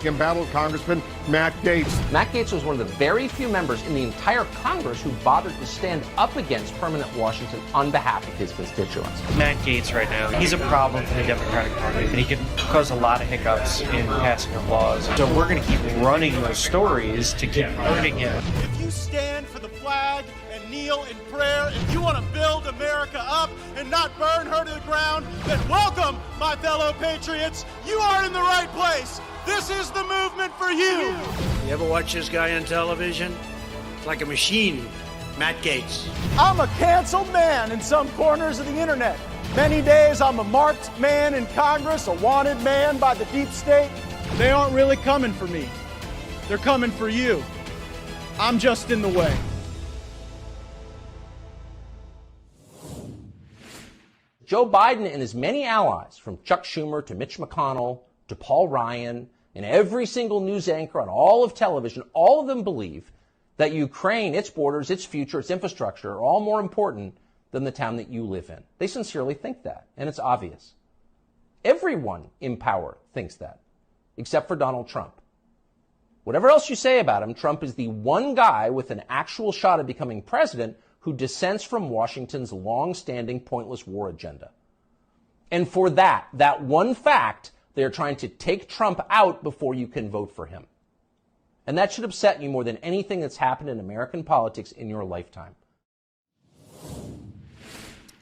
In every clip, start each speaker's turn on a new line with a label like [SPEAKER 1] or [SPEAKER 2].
[SPEAKER 1] embattled Congressman Matt Gaetz.
[SPEAKER 2] Matt Gaetz was one of the very few members in the entire Congress who bothered to stand up against permanent Washington on behalf of his constituents.
[SPEAKER 3] Matt Gaetz right now, he's a problem for the Democratic Party, and he can cause a lot of hiccups in passing of laws. So we're going to keep running those stories to keep hurting him.
[SPEAKER 4] If you stand for the flag and kneel in prayer, if you want to build America up and not burn her to the ground, then welcome, my fellow patriots. You are in the right place. This is the movement for you.
[SPEAKER 5] You ever watch this guy on television? It's like a machine. Matt Gaetz.
[SPEAKER 4] I'm a canceled man in some corners of the internet. Many days I'm a marked man in Congress, a wanted man by the deep state. They aren't really coming for me. They're coming for you. I'm just in the way.
[SPEAKER 2] Joe Biden and his many allies, from Chuck Schumer to Mitch McConnell to Paul Ryan and every single news anchor on all of television, all of them believe that Ukraine, its borders, its future, its infrastructure are all more important than the town that you live in. They sincerely think that, and it's obvious. Everyone in power thinks that, except for Donald Trump. Whatever else you say about him, Trump is the one guy with an actual shot at becoming president who dissents from Washington's long-standing pointless war agenda. And for that one fact, they're trying to take Trump out before you can vote for him. And that should upset you more than anything that's happened in American politics in your lifetime.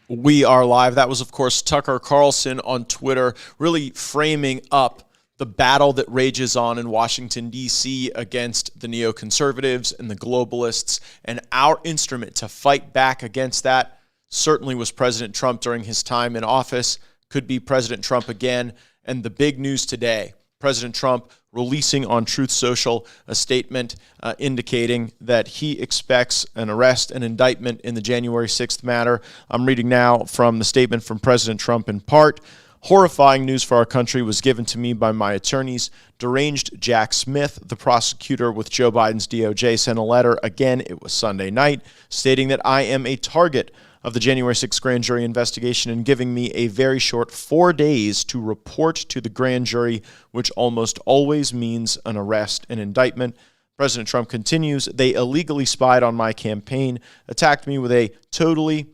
[SPEAKER 6] We are live. That was, of course, Tucker Carlson on Twitter, really framing up the battle that rages on in Washington, D.C. against the neoconservatives and the globalists. And our instrument to fight back against that certainly was President Trump during his time in office, could be President Trump again. And the big news today, President Trump releasing on Truth Social a statement indicating that he expects an arrest and indictment in the January 6th matter. I'm reading now from the statement from President Trump in part. Horrifying news for our country was given to me by my attorneys. Deranged Jack Smith, the prosecutor with Joe Biden's DOJ, sent a letter, again, it was Sunday night, stating that I am a target of the January 6th grand jury investigation and giving me a very short 4 days to report to the grand jury, which almost always means an arrest and indictment. President Trump continues, they illegally spied on my campaign, attacked me with a totally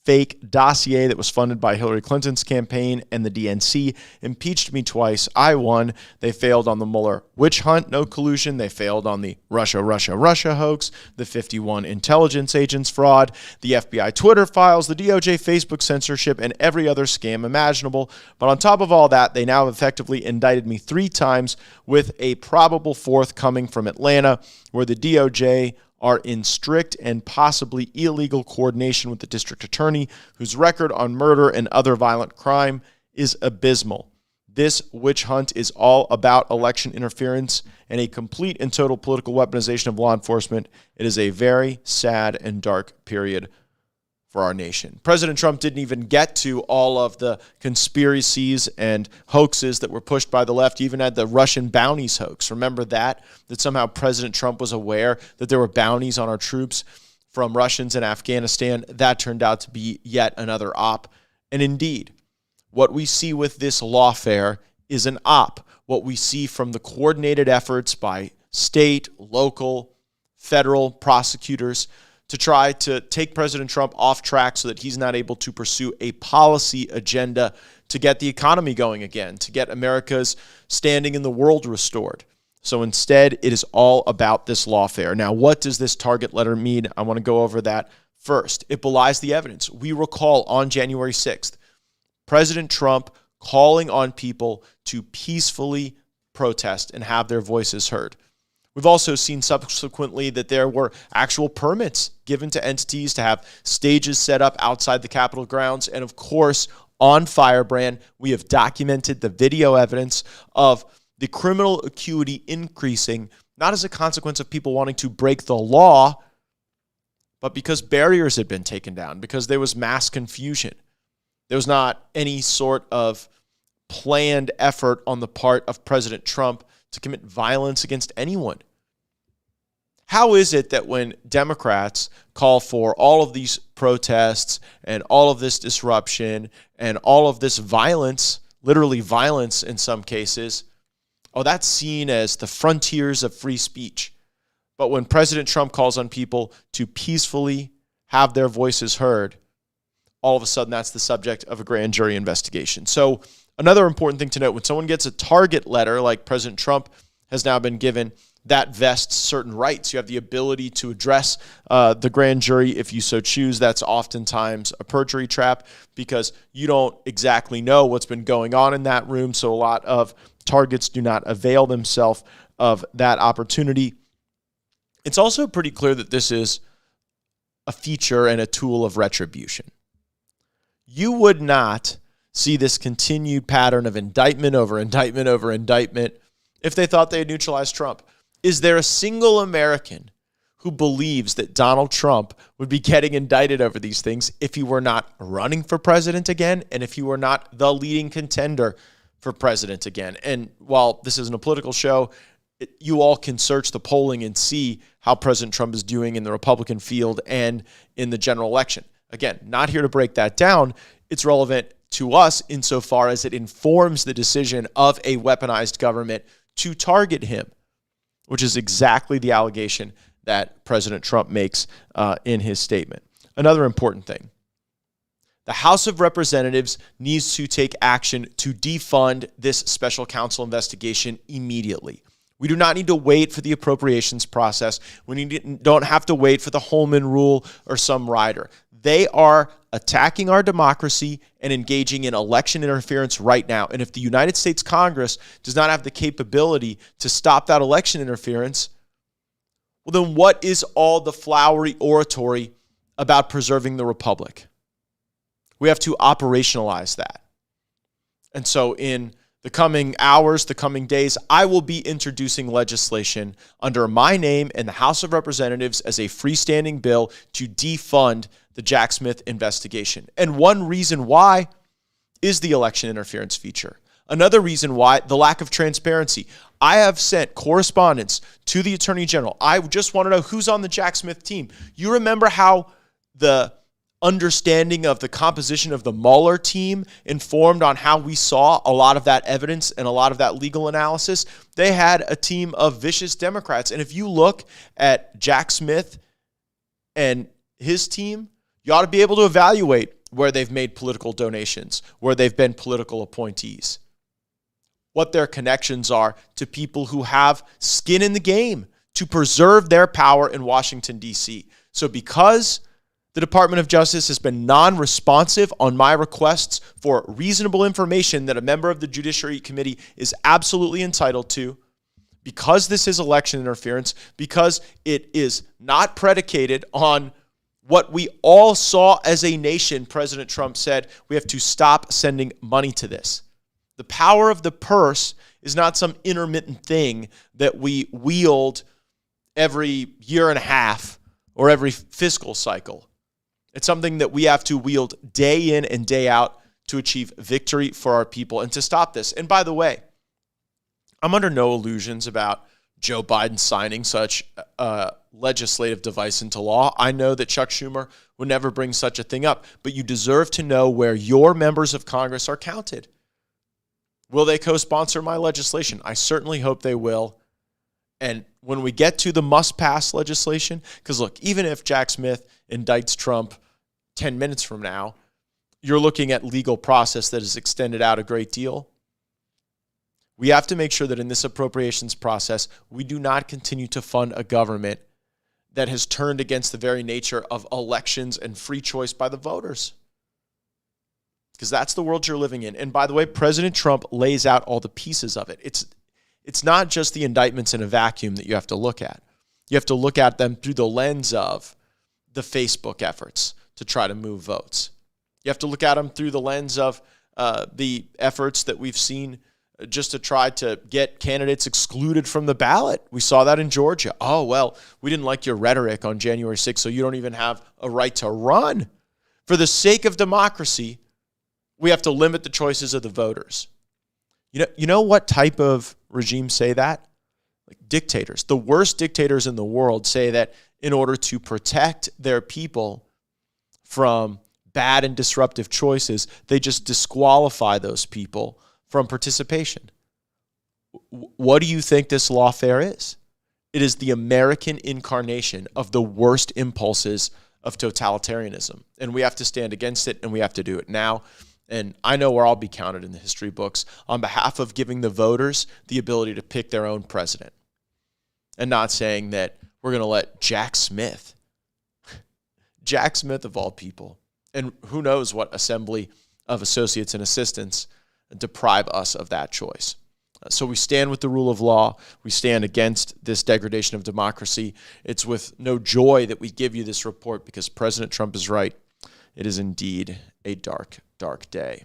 [SPEAKER 6] fake dossier that was funded by Hillary Clinton's campaign and the DNC, impeached me twice. I won. They failed on the Mueller witch hunt, no collusion. They failed on the Russia hoax, the 51 intelligence agents fraud, the FBI Twitter files, the DOJ Facebook censorship, and every other scam imaginable. But on top of all that, they now effectively indicted me 3 times with a probable 4th coming from Atlanta, where the DOJ are in strict and possibly illegal coordination with the district attorney, whose record on murder and other violent crime is abysmal. This witch hunt is all about election interference and a complete and total political weaponization of law enforcement. It is a very sad and dark period for our nation. President Trump didn't even get to all of the conspiracies and hoaxes that were pushed by the left. He even had the Russian bounties hoax. Remember that somehow President Trump was aware that there were bounties on our troops from Russians in Afghanistan. That turned out to be yet another op. And indeed, what we see with this lawfare is an op. What we see from the coordinated efforts by state, local, federal prosecutors to try to take President Trump off track so that he's not able to pursue a policy agenda to get the economy going again, to get America's standing in the world restored. So instead, it is all about this lawfare. Now, what does this target letter mean? I want to go over that first. It belies the evidence. We recall on January 6th, President Trump calling on people to peacefully protest and have their voices heard. We've also seen subsequently that there were actual permits given to entities to have stages set up outside the Capitol grounds. And of course, on Firebrand, we have documented the video evidence of the criminal acuity increasing, not as a consequence of people wanting to break the law, but because barriers had been taken down, because there was mass confusion. There was not any sort of planned effort on the part of President Trump to commit violence against anyone. How is it that when Democrats call for all of these protests and all of this disruption and all of this violence, literally violence in some cases, Oh, that's seen as the frontiers of free speech. But when President Trump calls on people to peacefully have their voices heard, all of a sudden that's the subject of a grand jury investigation. So another important thing to note, when someone gets a target letter like President Trump has now been given, that vests certain rights. You have the ability to address the grand jury if you so choose. That's oftentimes a perjury trap because you don't exactly know what's been going on in that room. So a lot of targets do not avail themselves of that opportunity. It's also pretty clear that this is a feature and a tool of retribution. You would not see this continued pattern of indictment over indictment over indictment if they thought they had neutralized Trump. Is there a single American who believes that Donald Trump would be getting indicted over these things if he were not running for president again and if he were not the leading contender for president again? And while this isn't a political show, you all can search the polling and see how President Trump is doing in the Republican field and in the general election. Again, not here to break that down. It's relevant to us insofar as it informs the decision of a weaponized government to target him, which is exactly the allegation that President Trump makes in his statement. Another important thing, the House of Representatives needs to take action to defund this special counsel investigation immediately. We do not need to wait for the appropriations process. Don't have to wait for the Holman Rule or some rider. They are attacking our democracy and engaging in election interference right now. And if the United States Congress does not have the capability to stop that election interference, well, then what is all the flowery oratory about preserving the republic? We have to operationalize that. And so in the coming hours, the coming days, I will be introducing legislation under my name in the House of Representatives as a freestanding bill to defund the Jack Smith investigation. And one reason why is the election interference feature. Another reason why, the lack of transparency. I have sent correspondence to the Attorney General. I just want to know who's on the Jack Smith team. You remember how the understanding of the composition of the Mueller team informed on how we saw a lot of that evidence and a lot of that legal analysis? They had a team of vicious Democrats. And if you look at Jack Smith and his team, you ought to be able to evaluate where they've made political donations, where they've been political appointees, what their connections are to people who have skin in the game to preserve their power in Washington, D.C. So because the Department of Justice has been non-responsive on my requests for reasonable information that a member of the Judiciary Committee is absolutely entitled to, because this is election interference, because it is not predicated on what we all saw as a nation. President Trump said we have to stop sending money to this. The power of the purse is not some intermittent thing that we wield every year and a half or every fiscal cycle. It's something that we have to wield day in and day out to achieve victory for our people and to stop this. And by the way, I'm under no illusions about Joe Biden signing such a legislative device into law. I know that Chuck Schumer would never bring such a thing up, but you deserve to know where your members of Congress are counted. Will they co-sponsor my legislation? I certainly hope they will. And when we get to the must-pass legislation, because look, even if Jack Smith indicts Trump 10 minutes from now, you're looking at legal process that is extended out a great deal. We have to make sure that in this appropriations process, we do not continue to fund a government that has turned against the very nature of elections and free choice by the voters. Because that's the world you're living in. And by the way, President Trump lays out all the pieces of it. It's not just the indictments in a vacuum that you have to look at. You have to look at them through the lens of the Facebook efforts to try to move votes. You have to look at them through the lens of the efforts that we've seen just to try to get candidates excluded from the ballot. We saw that in Georgia. Oh, well, we didn't like your rhetoric on January 6th, so you don't even have a right to run. For the sake of democracy, we have to limit the choices of the voters. You know what type of regimes say that? Like dictators. The worst dictators in the world say that in order to protect their people from bad and disruptive choices, they just disqualify those people from participation. What do you think this lawfare is? It is the American incarnation of the worst impulses of totalitarianism. And we have to stand against it, and we have to do it now. And I know where I'll be counted in the history books on behalf of giving the voters the ability to pick their own president. And not saying that we're going to let Jack Smith of all people, and who knows what assembly of associates and assistants, deprive us of that choice. So we stand with the rule of law. We stand against this degradation of democracy. It's with no joy that we give you this report because President Trump is right. It is indeed a dark, dark day.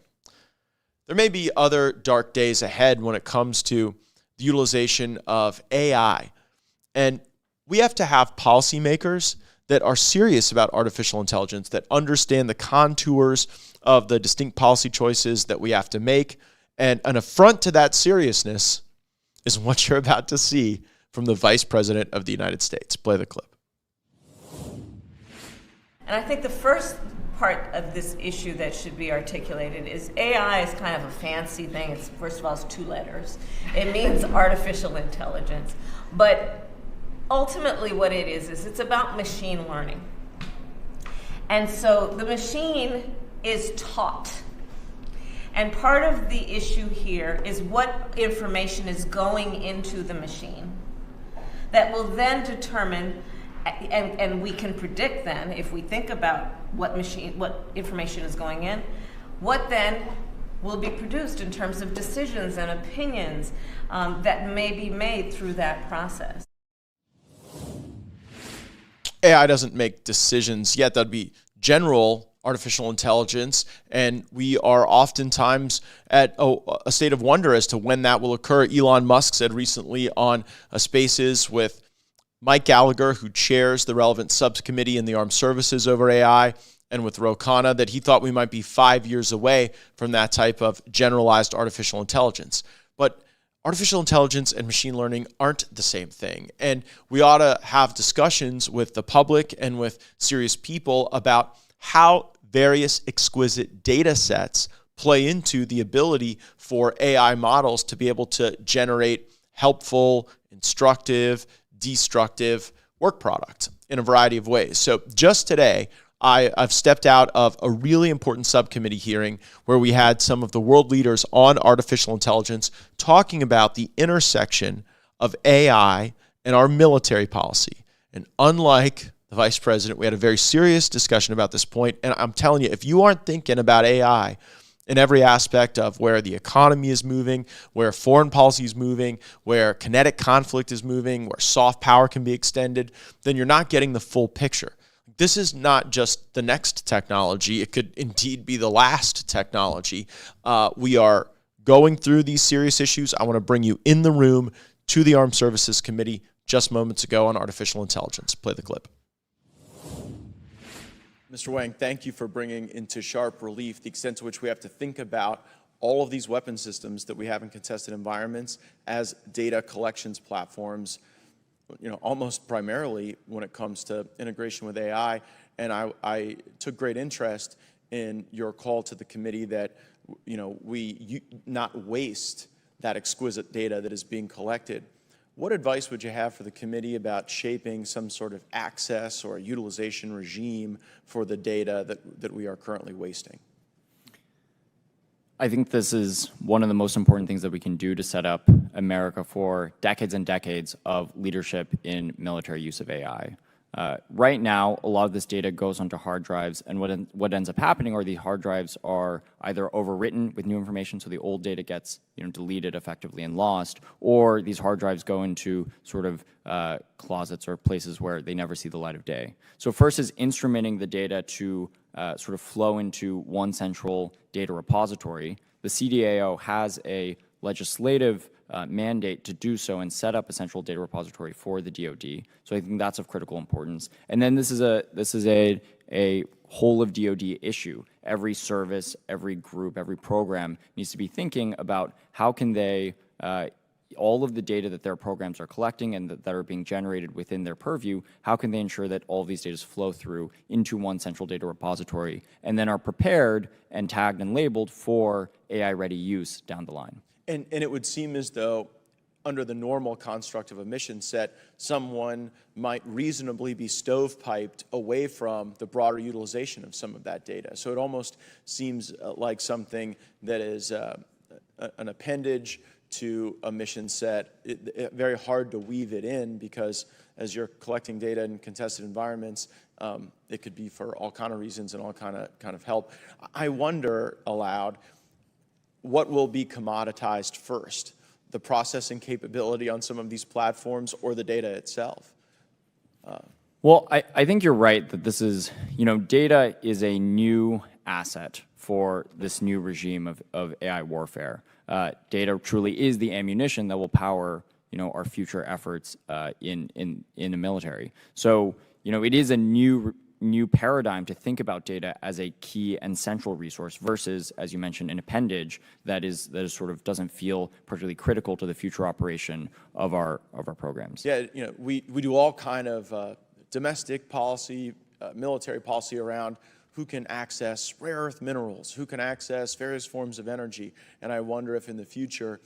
[SPEAKER 6] There may be other dark days ahead when it comes to the utilization of AI. And we have to have policymakers that are serious about artificial intelligence, that understand the contours of the distinct policy choices that we have to make. And an affront to that seriousness is what you're about to see from the Vice President of the United States. Play the clip.
[SPEAKER 7] And I think the first part of this issue that should be articulated is AI is kind of a fancy thing. It's, first of all, it's 2 letters. It means artificial intelligence. But ultimately what it is it's about machine learning. And so the machine is taught. And part of the issue here is what information is going into the machine that will then determine, and we can predict then, if we think about what information is going in, what then will be produced in terms of decisions and opinions that may be made through that process.
[SPEAKER 6] AI doesn't make decisions yet. That'd be general artificial intelligence, and we are oftentimes at a state of wonder as to when that will occur. Elon Musk said recently on Spaces with Mike Gallagher, who chairs the relevant subcommittee in the Armed Services over AI, and with Ro Khanna, that he thought we might be 5 years away from that type of generalized artificial intelligence. But artificial intelligence and machine learning aren't the same thing. And we ought to have discussions with the public and with serious people about how various exquisite data sets play into the ability for AI models to be able to generate helpful, instructive, destructive work product in a variety of ways. So just today, I've stepped out of a really important subcommittee hearing where we had some of the world leaders on artificial intelligence talking about the intersection of AI and our military policy. And unlike the Vice President, we had a very serious discussion about this point. And I'm telling you, if you aren't thinking about AI in every aspect of where the economy is moving, where foreign policy is moving, where kinetic conflict is moving, where soft power can be extended, then you're not getting the full picture. This is not just the next technology. It could indeed be the last technology. We are going through these serious issues. I want to bring you in the room to the Armed Services Committee just moments ago on artificial intelligence. Play the clip. Mr. Wang, thank you for bringing into sharp relief the extent to which we have to think about all of these weapon systems that we have in contested environments as data collections platforms, almost primarily when it comes to integration with AI. And I took great interest in your call to the committee that, we not waste that exquisite data that is being collected. What advice would you have for the committee about shaping some sort of access or utilization regime for the data that we are currently wasting?
[SPEAKER 8] I think this is one of the most important things that we can do to set up America for decades and decades of leadership in military use of AI. Right now, a lot of this data goes onto hard drives, and what ends up happening are the hard drives are either overwritten with new information, so the old data gets deleted effectively and lost, or these hard drives go into sort of closets or places where they never see the light of day. So first is instrumenting the data to sort of flow into one central data repository. The CDAO has a legislative mandate to do so and set up a central data repository for the DoD. So I think that's of critical importance. And then this is a whole of DoD issue. Every service, every group, every program needs to be thinking about how can they all of the data that their programs are collecting and that are being generated within their purview, how can they ensure that all of these data flow through into one central data repository and then are prepared and tagged and labeled for AI-ready use down the line?
[SPEAKER 6] And it would seem as though under the normal construct of a mission set, someone might reasonably be stovepiped away from the broader utilization of some of that data. So it almost seems like something that is an appendage to a mission set. Very hard to weave it in, because as you're collecting data in contested environments, it could be for all kind of reasons and all kind of help. I wonder aloud, what will be commoditized first? The processing capability on some of these platforms, or the data itself?
[SPEAKER 8] Well, I think you're right that this is, data is a new asset for this new regime of AI warfare. Data truly is the ammunition that will power, our future efforts in the military. So, it is a new paradigm to think about data as a key and central resource versus, as you mentioned, an appendage that is sort of doesn't feel particularly critical to the future operation of our programs.
[SPEAKER 6] Yeah, we do all kind of domestic policy, military policy around who can access rare earth minerals, who can access various forms of energy, and I wonder if in the future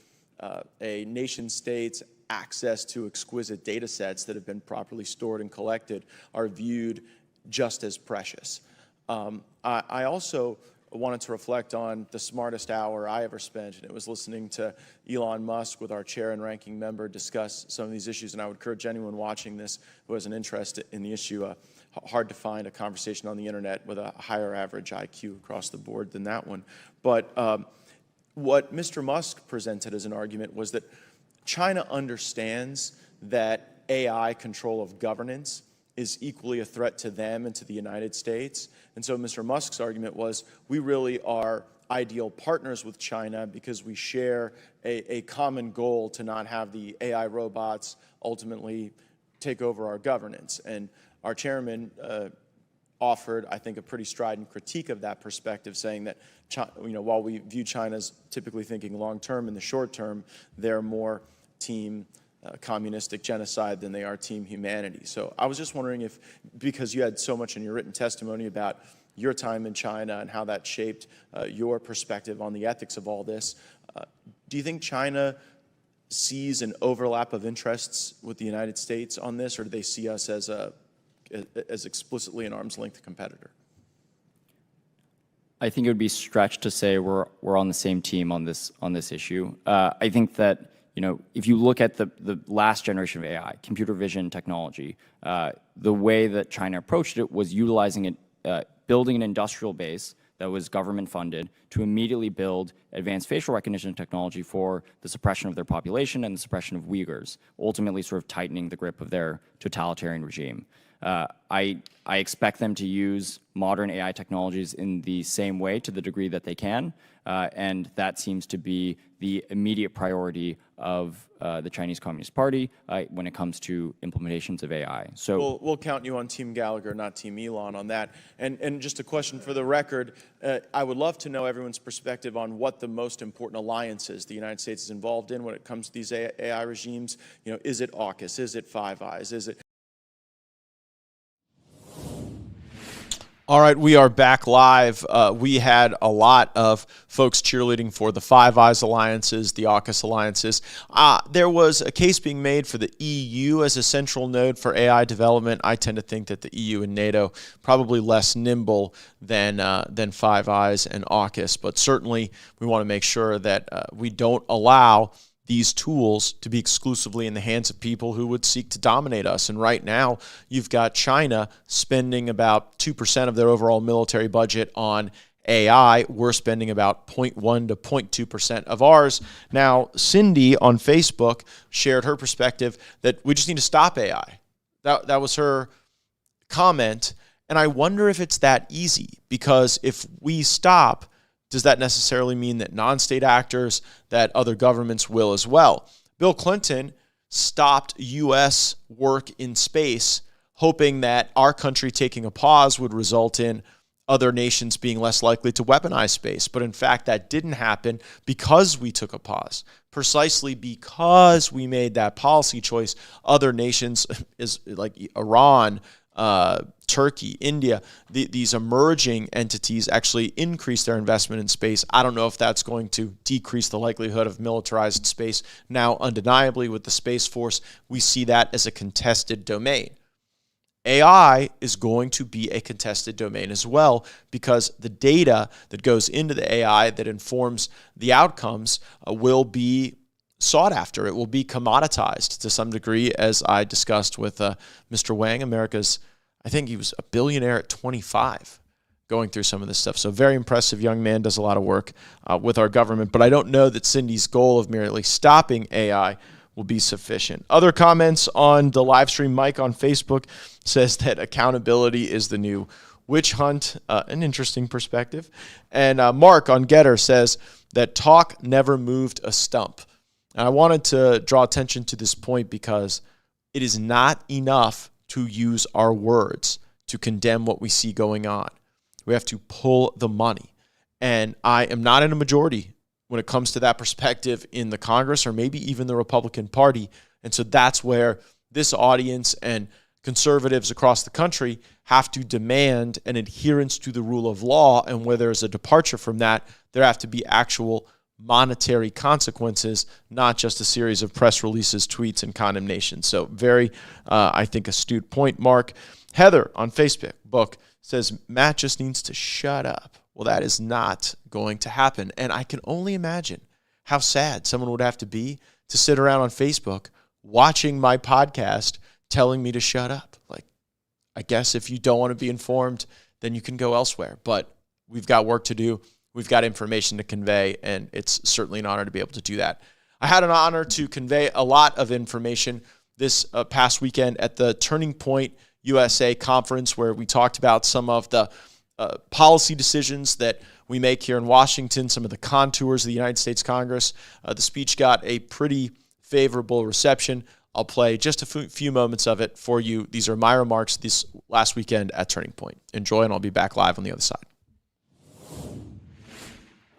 [SPEAKER 6] a nation state's access to exquisite data sets that have been properly stored and collected are viewed just as precious. I also wanted to reflect on the smartest hour I ever spent, and it was listening to Elon Musk with our chair and ranking member discuss some of these issues, and I would encourage anyone watching this who has an interest in the issue. Hard to find a conversation on the internet with a higher average IQ across the board than that one. But what Mr. Musk presented as an argument was that China understands that AI control of governance is equally a threat to them and to the United States. And so Mr. Musk's argument was, we really are ideal partners with China because we share a common goal to not have the AI robots ultimately take over our governance. And our chairman offered, I think, a pretty strident critique of that perspective, saying that while we view China as typically thinking long-term, in the short term, they're more team communistic genocide than they are team humanity. So I was just wondering if, because you had so much in your written testimony about your time in China and how that shaped your perspective on the ethics of all this, do you think China sees an overlap of interests with the United States on this, or do they see us as explicitly an arm's length competitor?
[SPEAKER 8] I think it would be stretched to say we're on the same team on this issue. I think that if you look at the last generation of AI, computer vision technology, the way that China approached it was utilizing it, building an industrial base that was government funded to immediately build advanced facial recognition technology for the suppression of their population and the suppression of Uyghurs, ultimately sort of tightening the grip of their totalitarian regime. I expect them to use modern AI technologies in the same way to the degree that they can, and that seems to be the immediate priority of the Chinese Communist Party when it comes to implementations of AI. So
[SPEAKER 6] we'll count you on Team Gallagher, not Team Elon on that. And just a question for the record, I would love to know everyone's perspective on what the most important alliances the United States is involved in when it comes to these AI regimes. Is it AUKUS? Is it Five Eyes? Is it... All right, we are back live. We had a lot of folks cheerleading for the Five Eyes alliances, the AUKUS alliances. There was a case being made for the EU as a central node for AI development. I tend to think that the EU and NATO probably less nimble than Five Eyes and AUKUS, but certainly we want to make sure that we don't allow these tools to be exclusively in the hands of people who would seek to dominate us. And right now, you've got China spending about 2% of their overall military budget on AI. We're spending about 0.1 to 0.2% of ours. Now, Cindy on Facebook shared her perspective that we just need to stop AI. That was her comment. And I wonder if it's that easy, because if we stop, does that necessarily mean that non-state actors, that other governments will as well? Bill Clinton stopped U.S. work in space, hoping that our country taking a pause would result in other nations being less likely to weaponize space. But in fact, that didn't happen because we took a pause. Precisely because we made that policy choice, other nations like Iran, Turkey, India, these emerging entities actually increase their investment in space. I don't know if that's going to decrease the likelihood of militarized space. Now, undeniably, with the Space Force, we see that as a contested domain. AI is going to be a contested domain as well, because the data that goes into the AI that informs the outcomes will be sought after. It will be commoditized to some degree, as I discussed with Mr. Wang, America's, I think he was a billionaire at 25, going through some of this stuff. So very impressive young man, does a lot of work with our government. But I don't know that Cindy's goal of merely stopping AI will be sufficient. Other comments on the live stream. Mike on Facebook says that accountability is the new witch hunt, an interesting perspective. And Mark on Getter says that talk never moved a stump. And I wanted to draw attention to this point because it is not enough to use our words to condemn what we see going on. We have to pull the money. And I am not in a majority when it comes to that perspective in the Congress or maybe even the Republican Party. And so that's where this audience and conservatives across the country have to demand an adherence to the rule of law. And where there's a departure from that, there have to be actual monetary consequences, not just a series of press releases, tweets, and condemnations. So very, I think, astute point, Mark. Heather on Facebook says, Matt just needs to shut up. Well, that is not going to happen. And I can only imagine how sad someone would have to be to sit around on Facebook watching my podcast telling me to shut up. Like, I guess if you don't want to be informed, then you can go elsewhere. But we've got work to do. We've got information to convey, and it's certainly an honor to be able to do that. I had an honor to convey a lot of information this past weekend at the Turning Point USA conference, where we talked about some of the policy decisions that we make here in Washington, some of the contours of the United States Congress. The speech got a pretty favorable reception. I'll play just a few moments of it for you. These are my remarks this last weekend at Turning Point. Enjoy, and I'll be back live on the other side.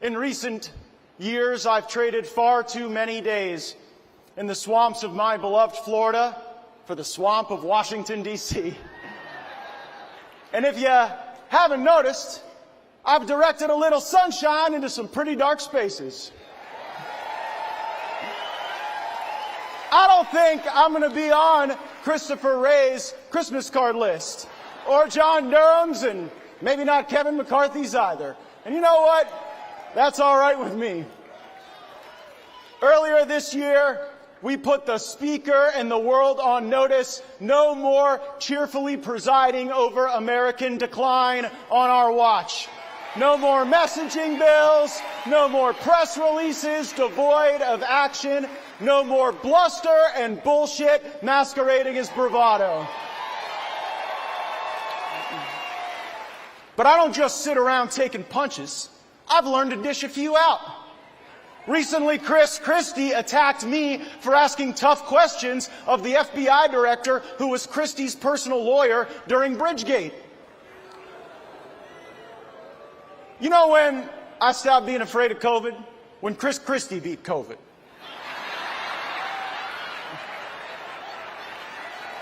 [SPEAKER 4] In recent years, I've traded far too many days in the swamps of my beloved Florida for the swamp of Washington, D.C. And if you haven't noticed, I've directed a little sunshine into some pretty dark spaces. I don't think I'm going to be on Christopher Wray's Christmas card list, or John Durham's, and maybe not Kevin McCarthy's either. And you know what? That's all right with me. Earlier this year, we put the Speaker and the world on notice. No more cheerfully presiding over American decline on our watch. No more messaging bills. No more press releases devoid of action. No more bluster and bullshit masquerading as bravado. But I don't just sit around taking punches. I've learned to dish a few out. Recently, Chris Christie attacked me for asking tough questions of the FBI director who was Christie's personal lawyer during Bridgegate. You know when I stopped being afraid of COVID? When Chris Christie beat COVID.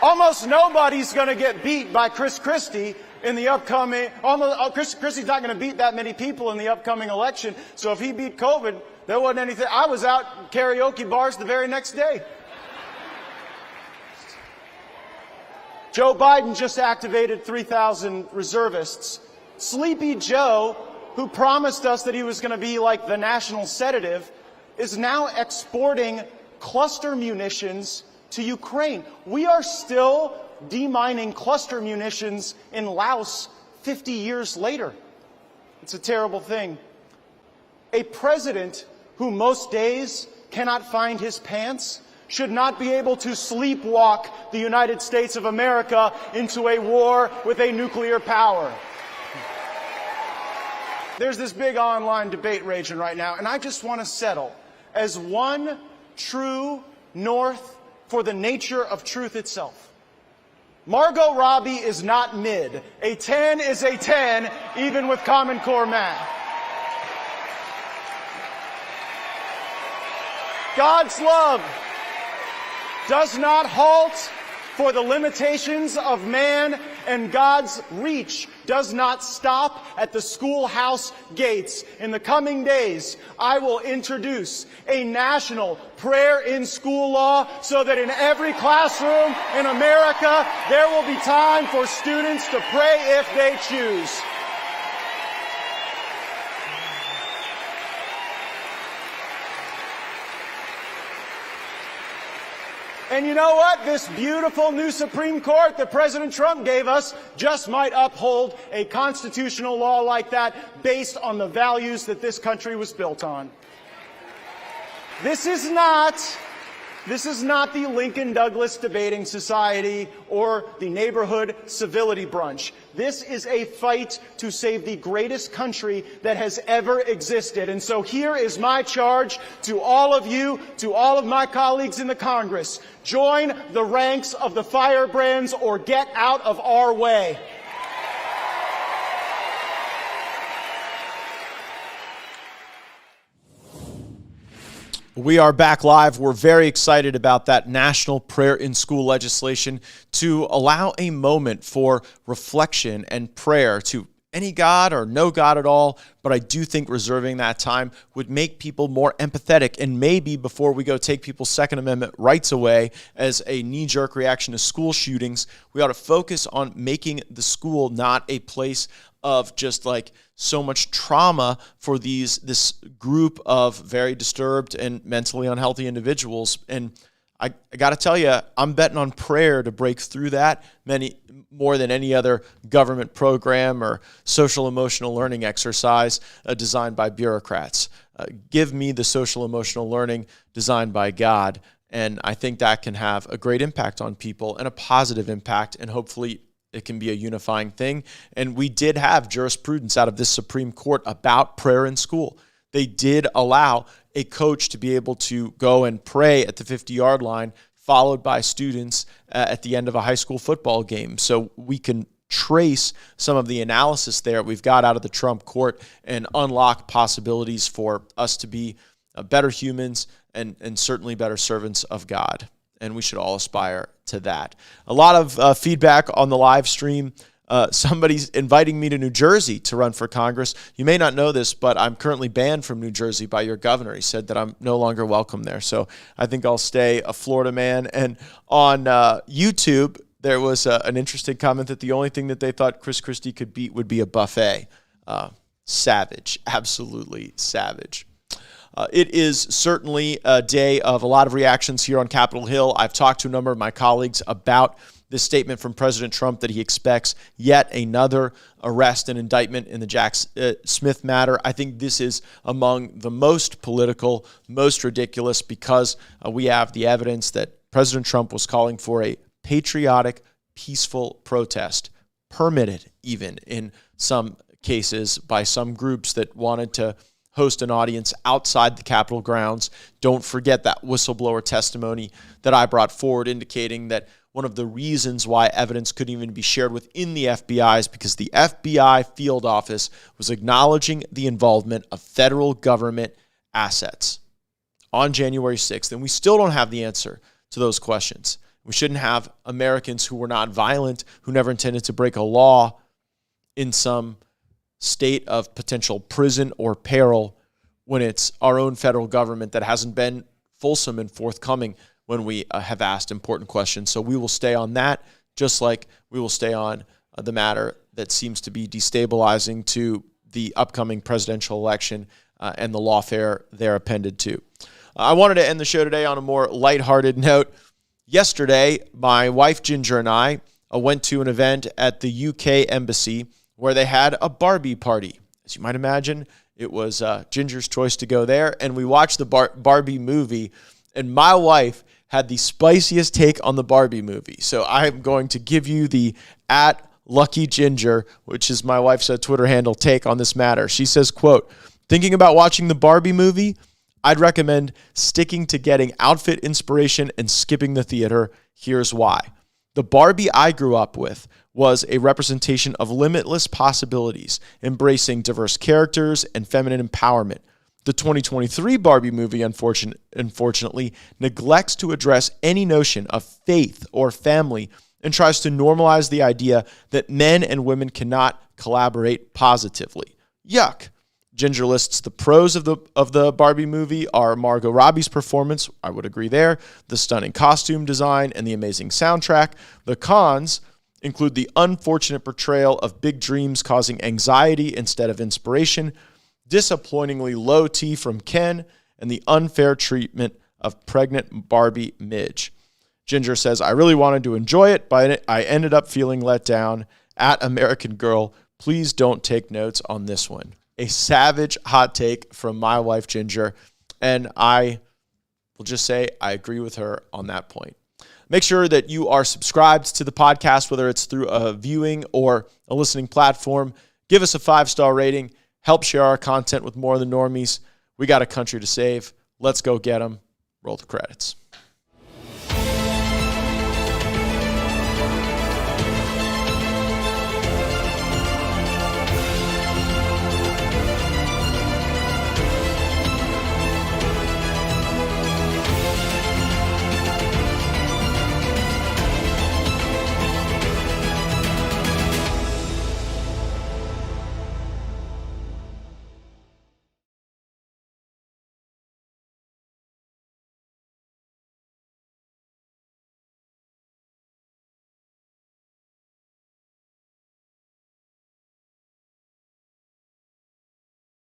[SPEAKER 4] Almost nobody's going to get beat by Chris Christie in the upcoming, Chris Christie's not going to beat that many people in the upcoming election. So if he beat COVID, there wasn't anything. I was out in karaoke bars the very next day. Joe Biden just activated 3,000 reservists. Sleepy Joe, who promised us that he was going to be like the national sedative, is now exporting cluster munitions to Ukraine. We are still demining cluster munitions in Laos 50 years later. It's a terrible thing. A president who most days cannot find his pants should not be able to sleepwalk the United States of America into a war with a nuclear power. There's this big online debate raging right now, and I just want to settle as one true north for the nature of truth itself. Margot Robbie is not mid. A 10 is a 10, even with Common Core math. God's love does not halt For the limitations of man and God's reach does not stop at the schoolhouse gates. In the coming days, I will introduce a national prayer in school law so that in every classroom in America, there will be time for students to pray if they choose. And you know what? This beautiful new Supreme Court that President Trump gave us just might uphold a constitutional law like that based on the values that this country was built on. This is not the Lincoln Douglas Debating Society or the neighborhood civility brunch. This is a fight to save the greatest country that has ever existed. And so here is my charge to all of you, to all of my colleagues in the Congress. Join the ranks of the Firebrands or get out of our way.
[SPEAKER 6] We are back live. We're very excited about that national prayer in school legislation to allow a moment for reflection and prayer to any God or no God at all. But I do think reserving that time would make people more empathetic. And maybe before we go take people's Second Amendment rights away as a knee-jerk reaction to school shootings, we ought to focus on making the school not a place of just like so much trauma for this group of very disturbed and mentally unhealthy individuals. And I got to tell you, I'm betting on prayer to break through that more than any other government program or social emotional learning exercise designed by bureaucrats. Give me the social emotional learning designed by God, and I think that can have a great impact on people and a positive impact, and hopefully it can be a unifying thing. And we did have jurisprudence out of this Supreme Court about prayer in school. They did allow a coach to be able to go and pray at the 50-yard line, followed by students at the end of a high school football game. So we can trace some of the analysis there we've got out of the Trump court and unlock possibilities for us to be better humans and certainly better servants of God. And we should all aspire to that. A lot of feedback on the live stream. Somebody's inviting me to New Jersey to run for Congress. You may not know this, but I'm currently banned from New Jersey by your governor. He said that I'm no longer welcome there. So I think I'll stay a Florida man. And on YouTube, there was an interesting comment that the only thing that they thought Chris Christie could beat would be a buffet. Savage, absolutely savage. It is certainly a day of a lot of reactions here on Capitol Hill. I've talked to a number of my colleagues about this statement from President Trump that he expects yet another arrest and indictment in the Jack Smith matter. I think this is among the most political, most ridiculous, because we have the evidence that President Trump was calling for a patriotic, peaceful protest, permitted even in some cases by some groups that wanted to host an audience outside the Capitol grounds. Don't forget that whistleblower testimony that I brought forward indicating that one of the reasons why evidence couldn't even be shared within the FBI is because the FBI field office was acknowledging the involvement of federal government assets on January 6th. And we still don't have the answer to those questions. We shouldn't have Americans who were not violent, who never intended to break a law, in some state of potential prison or peril when it's our own federal government that hasn't been fulsome and forthcoming when we have asked important questions. So we will stay on that, just like we will stay on the matter that seems to be destabilizing to the upcoming presidential election and the lawfare there appended to. I wanted to end the show today on a more lighthearted note. Yesterday, my wife Ginger and I went to an event at the UK Embassy where they had a Barbie party. As you might imagine, it was Ginger's choice to go there, and we watched the Barbie movie, and my wife had the spiciest take on the Barbie movie. So I'm going to give you the @LuckyGinger, which is my wife's Twitter handle, take on this matter. She says, quote, "Thinking about watching the Barbie movie? I'd recommend sticking to getting outfit inspiration and skipping the theater. Here's why. The Barbie I grew up with was a representation of limitless possibilities, embracing diverse characters and feminine empowerment. The 2023 Barbie movie, unfortunately, neglects to address any notion of faith or family and tries to normalize the idea that men and women cannot collaborate positively. Yuck. Ginger lists the pros of the Barbie movie are Margot Robbie's performance, I would agree there, the stunning costume design, and the amazing soundtrack. The cons include the unfortunate portrayal of big dreams causing anxiety instead of inspiration, disappointingly low tea from Ken, and the unfair treatment of pregnant Barbie Midge. Ginger says, I really wanted to enjoy it, but I ended up feeling let down. At American Girl, please don't take notes on this one. A savage hot take from my wife, Ginger, and I will just say I agree with her on that point. Make sure that you are subscribed to the podcast, whether it's through a viewing or a listening platform. Give us a 5-star rating. Help share our content with more of the normies. We got a country to save. Let's go get them. Roll the credits.